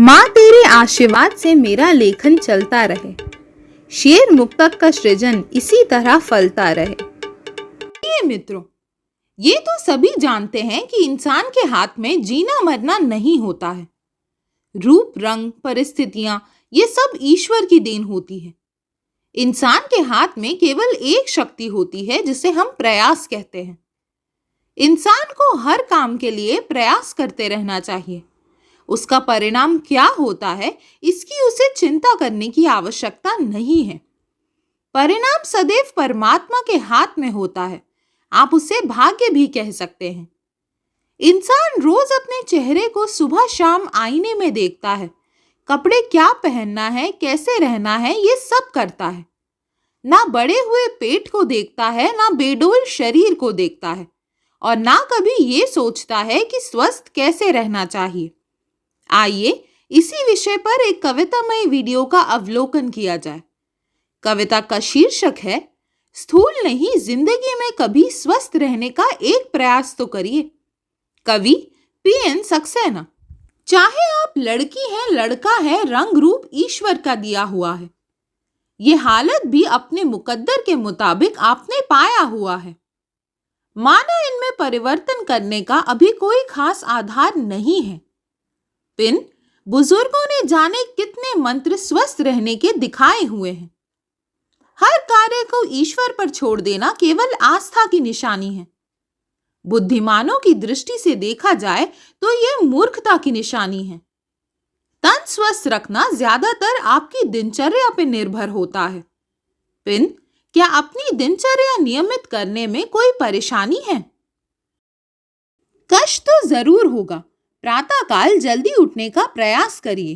माँ तेरे आशीर्वाद से मेरा लेखन चलता रहे, शेर मुक्तक का सृजन इसी तरह फलता रहे। प्रिय मित्रों, ये तो सभी जानते हैं कि इंसान के हाथ में जीना मरना नहीं होता है। रूप रंग परिस्थितियां ये सब ईश्वर की देन होती है। इंसान के हाथ में केवल एक शक्ति होती है जिसे हम प्रयास कहते हैं। इंसान को हर काम के लिए प्रयास करते रहना चाहिए। उसका परिणाम क्या होता है इसकी उसे चिंता करने की आवश्यकता नहीं है। परिणाम सदैव परमात्मा के हाथ में होता है। आप उसे भाग्य भी कह सकते हैं। इंसान रोज अपने चेहरे को सुबह शाम आईने में देखता है। कपड़े क्या पहनना है, कैसे रहना है, ये सब करता है। ना बड़े हुए पेट को देखता है, ना बेडोल शरीर को देखता है, और ना कभी ये सोचता है कि स्वस्थ कैसे रहना चाहिए। आइए इसी विषय पर एक कवितामय वीडियो का अवलोकन किया जाए। कविता का शीर्षक है स्थूल नहीं जिंदगी में कभी स्वस्थ रहने का एक प्रयास तो करिए। कवि पीएन सक्सेना। चाहे आप लड़की हैं लड़का है, रंग रूप ईश्वर का दिया हुआ है। ये हालत भी अपने मुकद्दर के मुताबिक आपने पाया हुआ है। माना इनमें परिवर्तन करने का अभी कोई खास आधार नहीं है। पिन बुजुर्गों ने जाने कितने मंत्र स्वस्थ रहने के दिखाए हुए हैं। हर कार्य को ईश्वर पर छोड़ देना केवल आस्था की निशानी है। बुद्धिमानों की दृष्टि से देखा जाए तो यह मूर्खता की निशानी है। तन स्वस्थ रखना ज्यादातर आपकी दिनचर्या पर निर्भर होता है। पिन क्या अपनी दिनचर्या नियमित करने में कोई परेशानी है? कष्ट तो जरूर होगा। प्रातःकाल जल्दी उठने का प्रयास करिए।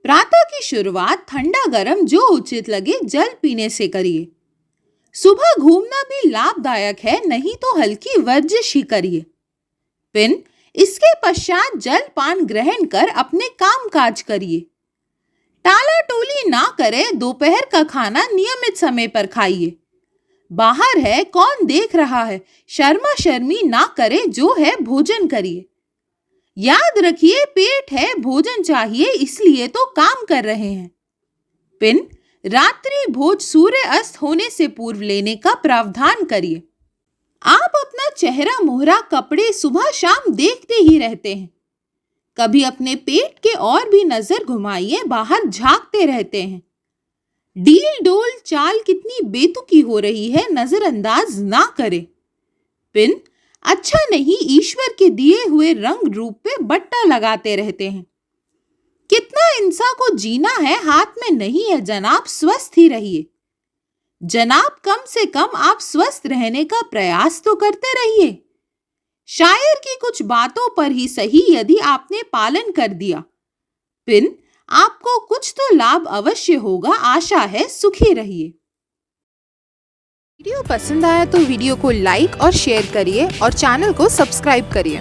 प्रातः की शुरुआत ठंडा गरम जो उचित लगे जल पीने से करिए। सुबह घूमना भी लाभदायक है, नहीं तो हल्की वर्जिश ही करिए। पिन इसके पश्चात जल पान ग्रहण कर अपने काम काज करिए। टाला टोली ना करे, दोपहर का खाना नियमित समय पर खाइए। बाहर है कौन देख रहा है, शर्मा शर्मी ना करे, जो है भोजन करिए। याद रखिए पेट है, भोजन चाहिए, इसलिए तो काम कर रहे हैं। पिन रात्रि भोज सूर्य अस्त होने से पूर्व लेने का प्रावधान करिए। आप अपना चेहरा मोहरा कपड़े सुबह शाम देखते ही रहते हैं। कभी अपने पेट के और भी नजर घुमाइए, बाहर झांकते रहते हैं। डील डोल चाल कितनी बेतुकी हो रही है, नजरअंदाज ना करें। पिन अच्छा नहीं ईश्वर के दिए हुए रंग रूप पे बट्टा लगाते रहते हैं। कितना इंसान को जीना है हाथ में नहीं है जनाब, स्वस्थ ही रहिए। जनाब कम से कम आप स्वस्थ रहने का प्रयास तो करते रहिए। शायर की कुछ बातों पर ही सही यदि आपने पालन कर दिया, पिन आपको कुछ तो लाभ अवश्य होगा। आशा है सुखी रहिए। वीडियो पसंद आया तो वीडियो को लाइक और शेयर करिए और चैनल को सब्सक्राइब करिए।